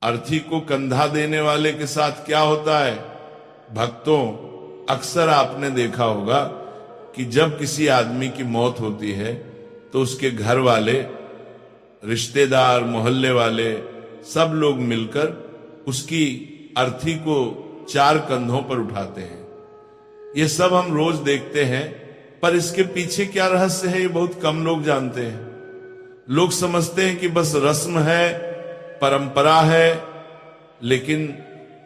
अर्थी को कंधा देने वाले के साथ क्या होता है? भक्तों, अक्सर आपने देखा होगा कि जब किसी आदमी की मौत होती है तो उसके घर वाले, रिश्तेदार, मोहल्ले वाले सब लोग मिलकर उसकी अर्थी को 4 कंधों पर उठाते हैं। ये सब हम रोज देखते हैं, पर इसके पीछे क्या रहस्य है ये बहुत कम लोग जानते हैं। लोग समझते हैं कि बस रस्म है, परंपरा है, लेकिन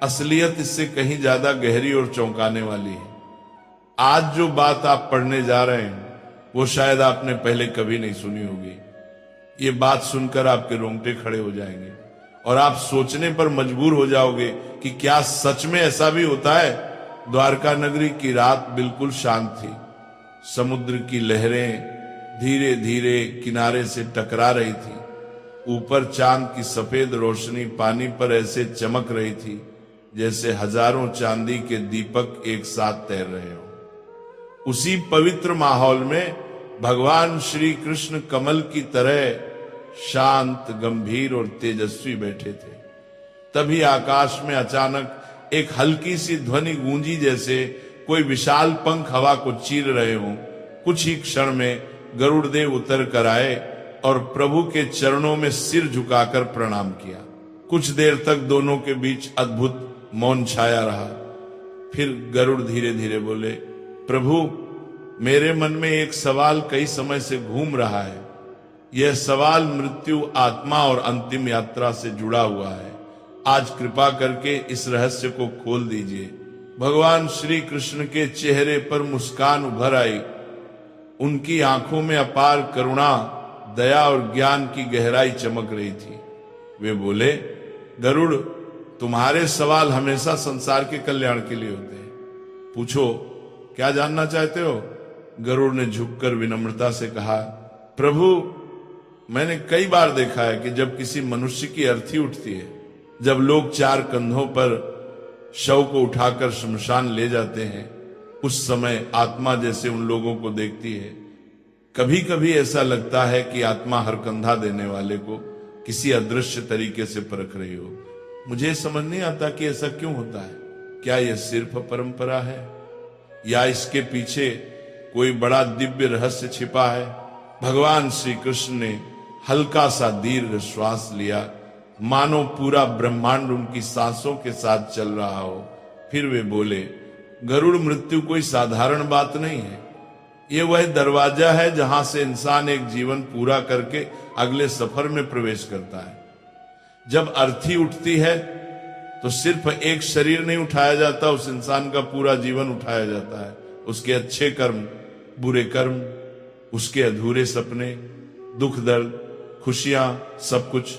असलियत इससे कहीं ज्यादा गहरी और चौंकाने वाली है। आज जो बात आप पढ़ने जा रहे हैं वो शायद आपने पहले कभी नहीं सुनी होगी। ये बात सुनकर आपके रोंगटे खड़े हो जाएंगे और आप सोचने पर मजबूर हो जाओगे कि क्या सच में ऐसा भी होता है। द्वारका नगरी की रात बिल्कुल शांत थी। समुद्र की लहरें धीरे धीरे किनारे से टकरा रही थी। ऊपर चांद की सफेद रोशनी पानी पर ऐसे चमक रही थी जैसे हजारों चांदी के दीपक एक साथ तैर रहे हो। उसी पवित्र माहौल में भगवान श्री कृष्ण कमल की तरह शांत, गंभीर और तेजस्वी बैठे थे। तभी आकाश में अचानक एक हल्की सी ध्वनि गूंजी, जैसे कोई विशाल पंख हवा को चीर रहे हों। कुछ ही क्षण में गरुड़ देव उतर कर आए और प्रभु के चरणों में सिर झुकाकर प्रणाम किया। कुछ देर तक दोनों के बीच अद्भुत मौन छाया रहा। फिर गरुड़ धीरे धीरे बोले, प्रभु, मेरे मन में एक सवाल कई समय से घूम रहा है। यह सवाल मृत्यु, आत्मा और अंतिम यात्रा से जुड़ा हुआ है। आज कृपा करके इस रहस्य को खोल दीजिए। भगवान श्री कृष्ण के चेहरे पर मुस्कान उभर आई। उनकी आंखों में अपार करुणा, दया और ज्ञान की गहराई चमक रही थी। वे बोले, गरुड़, तुम्हारे सवाल हमेशा संसार के कल्याण के लिए होते हैं। पूछो, क्या जानना चाहते हो? गरुड़ ने झुककर विनम्रता से कहा, प्रभु, मैंने कई बार देखा है कि जब किसी मनुष्य की अर्थी उठती है, जब लोग 4 कंधों पर शव को उठाकर शमशान ले जाते हैं, उस समय आत्मा जैसे उन लोगों को देखती है। कभी कभी ऐसा लगता है कि आत्मा हर कंधा देने वाले को किसी अदृश्य तरीके से परख रही हो। मुझे समझ नहीं आता कि ऐसा क्यों होता है। क्या यह सिर्फ परंपरा है या इसके पीछे कोई बड़ा दिव्य रहस्य छिपा है? भगवान श्री कृष्ण ने हल्का सा दीर्घ श्वास लिया, मानो पूरा ब्रह्मांड उनकी सांसों के साथ चल रहा हो। फिर वे बोले, गरुड़, मृत्यु कोई साधारण बात नहीं है। ये वह दरवाजा है जहां से इंसान एक जीवन पूरा करके अगले सफर में प्रवेश करता है। जब अर्थी उठती है तो सिर्फ एक शरीर नहीं उठाया जाता, उस इंसान का पूरा जीवन उठाया जाता है। उसके अच्छे कर्म, बुरे कर्म, उसके अधूरे सपने, दुख दर्द, खुशियां, सब कुछ।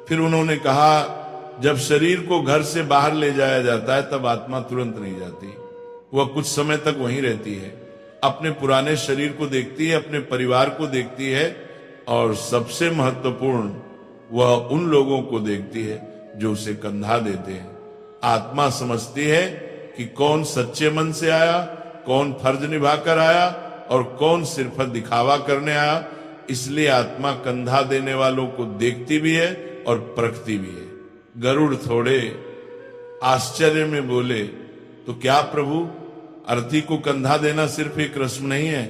फिर उन्होंने कहा, जब शरीर को घर से बाहर ले जाया जाता है तब आत्मा तुरंत नहीं जाती। वह कुछ समय तक वहीं रहती है, अपने पुराने शरीर को देखती है, अपने परिवार को देखती है और सबसे महत्वपूर्ण, वह उन लोगों को देखती है जो उसे कंधा देते हैं। आत्मा समझती है कि कौन सच्चे मन से आया, कौन फर्ज निभाकर आया और कौन सिर्फ दिखावा करने आया। इसलिए आत्मा कंधा देने वालों को देखती भी है और परखती भी है। गरुड़ थोड़े आश्चर्य में बोले, तो क्या प्रभु, अर्थी को कंधा देना सिर्फ एक रस्म नहीं है?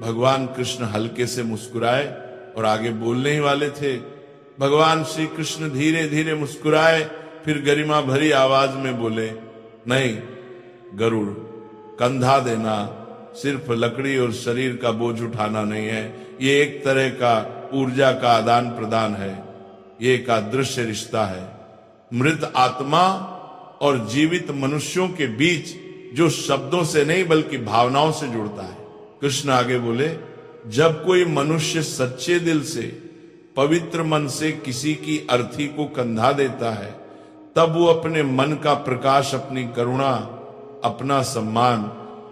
भगवान कृष्ण हल्के से मुस्कुराए और आगे बोलने ही वाले थे। भगवान श्री कृष्ण धीरे धीरे मुस्कुराए, फिर गरिमा भरी आवाज में बोले, नहीं गरुड़, कंधा देना सिर्फ लकड़ी और शरीर का बोझ उठाना नहीं है। ये एक तरह का ऊर्जा का आदान प्रदान है। ये एक अदृश्य रिश्ता है, मृत आत्मा और जीवित मनुष्यों के बीच, जो शब्दों से नहीं बल्कि भावनाओं से जुड़ता है। कृष्ण आगे बोले, जब कोई मनुष्य सच्चे दिल से, पवित्र मन से किसी की अर्थी को कंधा देता है, तब वो अपने मन का प्रकाश, अपनी करुणा, अपना सम्मान,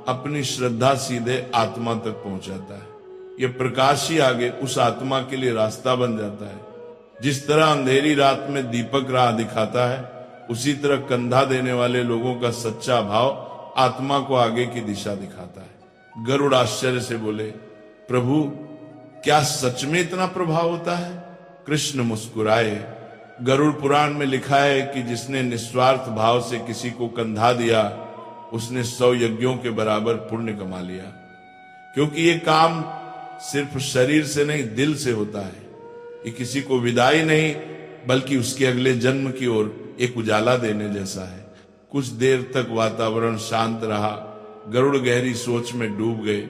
अपनी श्रद्धा सीधे आत्मा तक पहुंचाता है। ये प्रकाश ही आगे उस आत्मा के लिए रास्ता बन जाता है। जिस तरह अंधेरी रात में दीपक राह दिखाता है, उसी तरह कंधा देने वाले लोगों का सच्चा भाव आत्मा को आगे की दिशा दिखाता है। गरुड़ आश्चर्य से बोले, प्रभु, क्या सच में इतना प्रभाव होता है? कृष्ण मुस्कुराए गरुड़ पुराण में लिखा है कि जिसने निस्वार्थ भाव से किसी को कंधा दिया उसने 100 यज्ञों के बराबर पुण्य कमा लिया, क्योंकि ये काम सिर्फ शरीर से नहीं दिल से होता है। ये किसी को विदाई नहीं बल्कि उसके अगले जन्म की ओर एक उजाला देने जैसा है। कुछ देर तक वातावरण शांत रहा, गरुड़ गहरी सोच में डूब गए।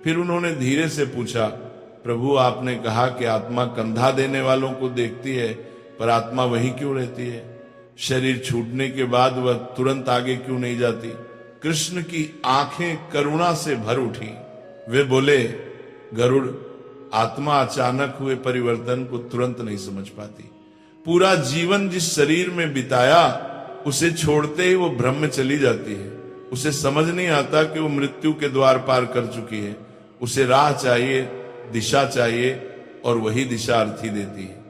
फिर उन्होंने धीरे से पूछा, प्रभु आपने कहा कि आत्मा कंधा देने वालों को देखती है, पर आत्मा वहीं क्यों रहती है? शरीर छूटने के बाद वह तुरंत आगे क्यों नहीं जाती? कृष्ण की आंखें करुणा से भर उठी। वे बोले, गरुड़, आत्मा अचानक हुए परिवर्तन को तुरंत नहीं समझ पाती। पूरा जीवन जिस शरीर में बिताया उसे छोड़ते ही वो भ्रम में चली जाती है। उसे समझ नहीं आता कि वो मृत्यु के द्वार पार कर चुकी है। उसे राह चाहिए, दिशा चाहिए, और वही दिशा अर्थी देती है।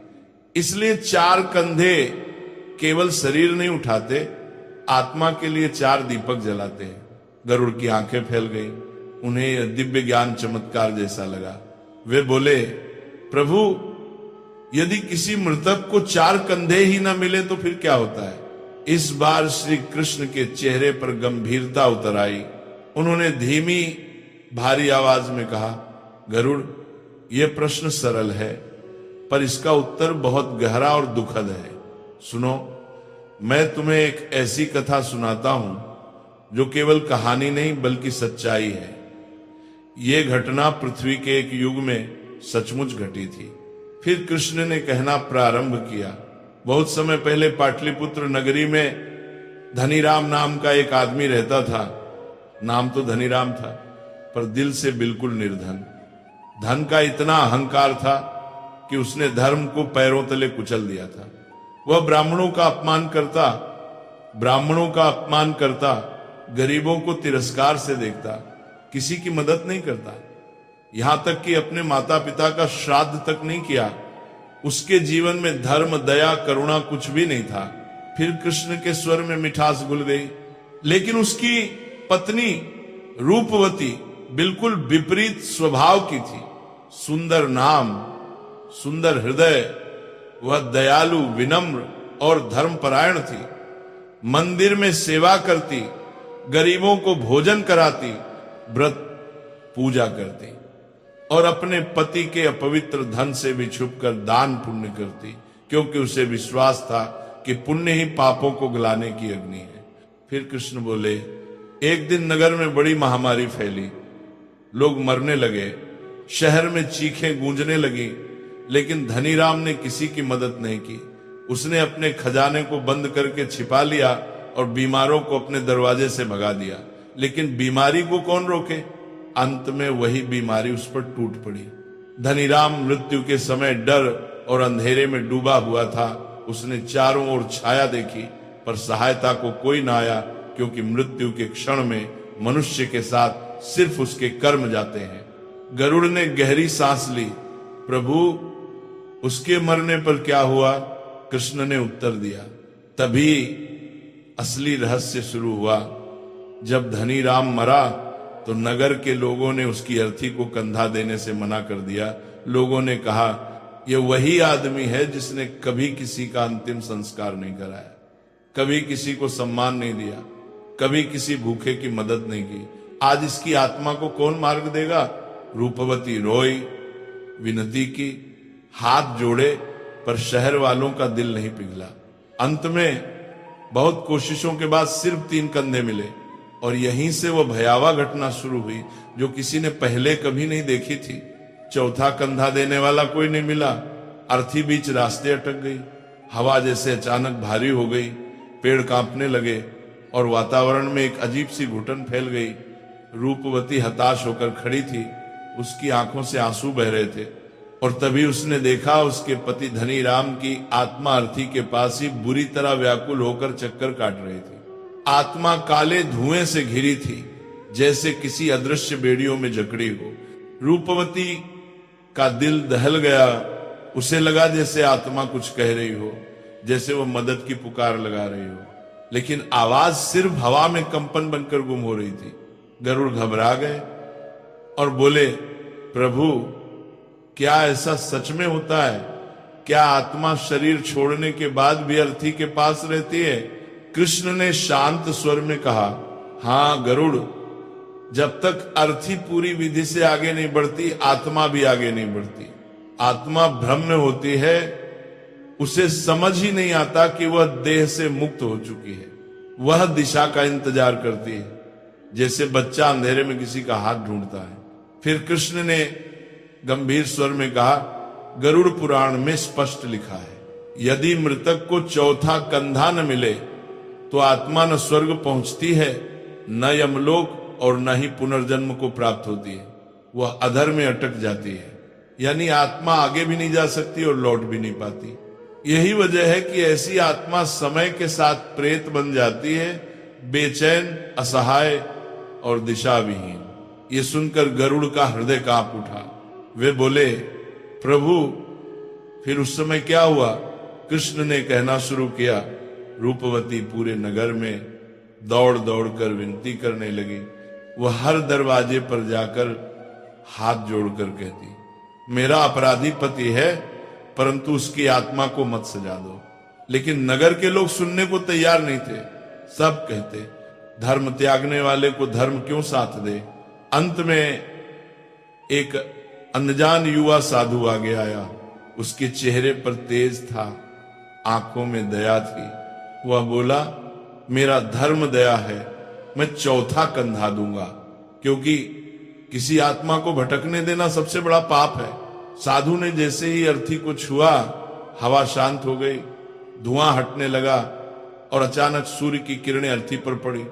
इसलिए 4 कंधे केवल शरीर नहीं उठाते, आत्मा के लिए 4 दीपक जलाते हैं। गरुड़ की आंखें फैल गई, उन्हें यह दिव्य ज्ञान चमत्कार जैसा लगा। वे बोले, प्रभु यदि किसी मृतक को 4 कंधे ही ना मिले तो फिर क्या होता है? इस बार श्री कृष्ण के चेहरे पर गंभीरता उतर आई। उन्होंने धीमी भारी आवाज में कहा, गरुड़, यह प्रश्न सरल है पर इसका उत्तर बहुत गहरा और दुखद है। सुनो, मैं तुम्हें एक ऐसी कथा सुनाता हूं जो केवल कहानी नहीं बल्कि सच्चाई है। यह घटना पृथ्वी के एक युग में सचमुच घटी थी। फिर कृष्ण ने कहना प्रारंभ किया, बहुत समय पहले पाटलिपुत्र नगरी में धनीराम नाम का एक आदमी रहता था। नाम तो धनीराम था पर दिल से बिल्कुल निर्धन। धन का इतना अहंकार था कि उसने धर्म को पैरों तले कुचल दिया था। वह ब्राह्मणों का अपमान करता, गरीबों को तिरस्कार से देखता, किसी की मदद नहीं करता, यहां तक कि अपने माता पिता का श्राद्ध तक नहीं किया। उसके जीवन में धर्म, दया, करुणा कुछ भी नहीं था। फिर कृष्ण के स्वर में मिठास घुल गई। लेकिन उसकी पत्नी रूपवती बिल्कुल विपरीत स्वभाव की थी। सुंदर नाम, सुंदर हृदय, वह दयालु, विनम्र और धर्मपरायण थी। मंदिर में सेवा करती, गरीबों को भोजन कराती, व्रत पूजा करती और अपने पति के अपवित्र धन से भी छुपकर दान पुण्य करती, क्योंकि उसे विश्वास था कि पुण्य ही पापों को गलाने की अग्नि है। फिर कृष्ण बोले, एक दिन नगर में बड़ी महामारी फैली, लोग मरने लगे, शहर में चीखें गूंजने लगी, लेकिन धनीराम ने किसी की मदद नहीं की। उसने अपने खजाने को बंद करके छिपा लिया और बीमारों को अपने दरवाजे से भगा दिया। लेकिन बीमारी को कौन रोके? अंत में वही बीमारी उस पर टूट पड़ी। धनीराम मृत्यु के समय डर और अंधेरे में डूबा हुआ था। उसने चारों ओर छाया देखी पर सहायता को कोई ना आया, क्योंकि मृत्यु के क्षण में मनुष्य के साथ सिर्फ उसके कर्म जाते हैं। गरुड़ ने गहरी सांस ली, प्रभु उसके मरने पर क्या हुआ? कृष्ण ने उत्तर दिया। तभी असली रहस्य शुरू हुआ। जब धनीराम मरा तो नगर के लोगों ने उसकी अर्थी को कंधा देने से मना कर दिया। लोगों ने कहा, यह वही आदमी है जिसने कभी किसी का अंतिम संस्कार नहीं कराया, कभी किसी को सम्मान नहीं दिया, कभी किसी भूखे की मदद नहीं की। आज इसकी आत्मा को कौन मार्ग देगा? रूपवती रोई, विनती की, हाथ जोड़े, पर शहर वालों का दिल नहीं पिघला। अंत में बहुत कोशिशों के बाद सिर्फ 3 कंधे मिले और यहीं से वह भयावह घटना शुरू हुई जो किसी ने पहले कभी नहीं देखी थी। चौथा कंधा देने वाला कोई नहीं मिला। अर्थी बीच रास्ते अटक गई। हवा जैसे अचानक भारी हो गई, पेड़ कांपने लगे और वातावरण में एक अजीब सी घुटन फैल गई। रूपवती हताश होकर खड़ी थी, उसकी आंखों से आंसू बह रहे थे और तभी उसने देखा उसके पति धनीराम की आत्मा अर्थी के पास ही बुरी तरह व्याकुल होकर चक्कर काट रही थी। आत्मा काले धुएं से घिरी थी, जैसे किसी अदृश्य बेड़ियों में जकड़ी हो। रूपवती का दिल दहल गया। उसे लगा जैसे आत्मा कुछ कह रही हो, जैसे वो मदद की पुकार लगा रही हो, लेकिन आवाज सिर्फ हवा में कंपन बनकर गुम हो रही थी। गरुड़ घबरा गए और बोले, प्रभु क्या ऐसा सच में होता है? क्या आत्मा शरीर छोड़ने के बाद भी अर्थी के पास रहती है? कृष्ण ने शांत स्वर में कहा, हाँ गरुड़, जब तक अर्थी पूरी विधि से आगे नहीं बढ़ती, आत्मा भी आगे नहीं बढ़ती। आत्मा भ्रम में होती है, उसे समझ ही नहीं आता कि वह देह से मुक्त हो चुकी है। वह दिशा का इंतजार करती है, जैसे बच्चा अंधेरे में किसी का हाथ ढूंढता है। फिर कृष्ण ने गंभीर स्वर में कहा, गरुड़ पुराण में स्पष्ट लिखा है, यदि मृतक को चौथा कंधा न मिले तो आत्मा न स्वर्ग पहुंचती है, न यमलोक और न ही पुनर्जन्म को प्राप्त होती है। वह अधर में अटक जाती है, यानी आत्मा आगे भी नहीं जा सकती और लौट भी नहीं पाती। यही वजह है कि ऐसी आत्मा समय के साथ प्रेत बन जाती है, बेचैन, असहाय और दिशा विहीन। ये सुनकर गरुड़ का हृदय कांप उठा। वे बोले, प्रभु फिर उस समय क्या हुआ? कृष्ण ने कहना शुरू किया, रूपवती पूरे नगर में दौड़ दौड़ कर विनती करने लगी। वह हर दरवाजे पर जाकर हाथ जोड़कर कहती, मेरा अपराधी पति है, परंतु उसकी आत्मा को मत सजा दो। लेकिन नगर के लोग सुनने को तैयार नहीं थे। सब कहते, धर्म त्यागने वाले को धर्म क्यों साथ दे। अंत में एक अनजान युवा साधु आगे आया। उसके चेहरे पर तेज था, आंखों में दया थी। वह बोला, मेरा धर्म दया है, मैं चौथा कंधा दूंगा, क्योंकि किसी आत्मा को भटकने देना सबसे बड़ा पाप है। साधु ने जैसे ही अर्थी को छुआ, हवा शांत हो गई, धुआं हटने लगा और अचानक सूर्य की किरणें अर्थी पर पड़ी।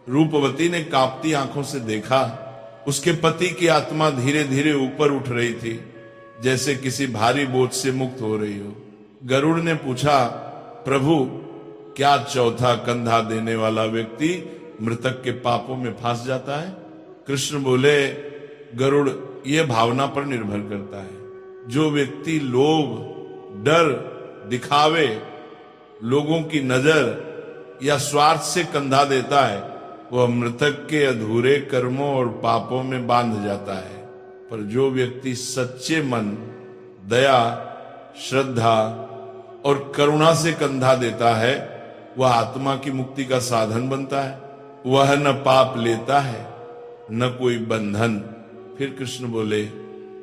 रूपवती ने कांपती आंखों से देखा, उसके पति की आत्मा धीरे धीरे ऊपर उठ रही थी, जैसे किसी भारी बोझ से मुक्त हो रही हो। गरुड़ ने पूछा, प्रभु क्या चौथा कंधा देने वाला व्यक्ति मृतक के पापों में फंस जाता है? कृष्ण बोले, गरुड़, यह भावना पर निर्भर करता है। जो व्यक्ति लोभ, डर, दिखावे, लोगों की नजर या स्वार्थ से कंधा देता है, वह मृतक के अधूरे कर्मों और पापों में बांध जाता है। पर जो व्यक्ति सच्चे मन, दया, श्रद्धा और करुणा से कंधा देता है, वह आत्मा की मुक्ति का साधन बनता है। वह न पाप लेता है, न कोई बंधन। फिर कृष्ण बोले,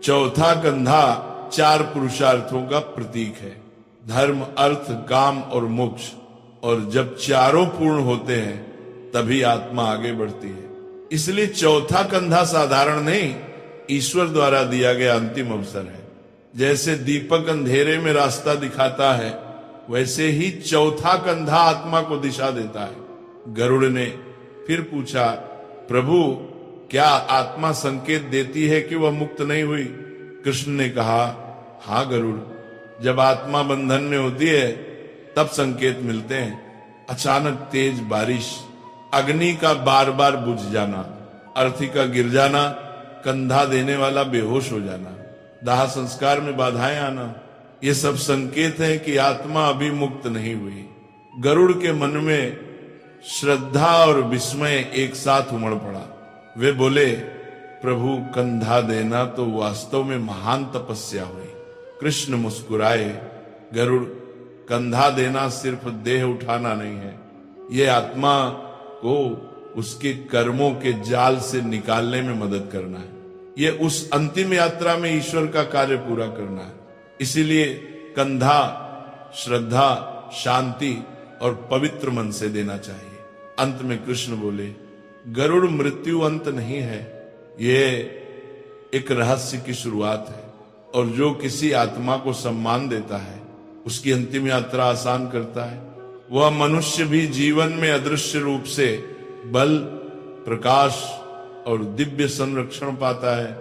चौथा कंधा 4 पुरुषार्थों का प्रतीक है, धर्म, अर्थ, काम और मोक्ष। और जब चारों पूर्ण होते हैं तभी आत्मा आगे बढ़ती है। इसलिए चौथा कंधा साधारण नहीं, ईश्वर द्वारा दिया गया अंतिम अवसर है। जैसे दीपक अंधेरे में रास्ता दिखाता है, वैसे ही चौथा कंधा आत्मा को दिशा देता है। गरुड़ ने फिर पूछा, प्रभु क्या आत्मा संकेत देती है कि वह मुक्त नहीं हुई? कृष्ण ने कहा, हाँ गरुड़, जब आत्मा बंधन में होती है तब संकेत मिलते हैं। अचानक तेज बारिश, अग्नि का बार बार बुझ जाना, अर्थी का गिर जाना, कंधा देने वाला बेहोश हो जाना, दाह संस्कार में बाधाएं आना, ये सब संकेत है कि आत्मा अभी मुक्त नहीं हुई। गरुड़ के मन में श्रद्धा और विस्मय एक साथ उमड़ पड़ा। वे बोले, प्रभु कंधा देना तो वास्तव में महान तपस्या हुई। कृष्ण मुस्कुराए, गरुड़, कंधा देना सिर्फ देह उठाना नहीं है, ये आत्मा को उसके कर्मों के जाल से निकालने में मदद करना है। ये उस अंतिम यात्रा में ईश्वर का कार्य पूरा करना है। इसीलिए कंधा श्रद्धा, शांति और पवित्र मन से देना चाहिए। अंत में कृष्ण बोले, गरुड़, मृत्यु अंत नहीं है, ये एक रहस्य की शुरुआत है। और जो किसी आत्मा को सम्मान देता है, उसकी अंतिम यात्रा आसान करता है। वह मनुष्य भी जीवन में अदृश्य रूप से बल, प्रकाश और दिव्य संरक्षण पाता है।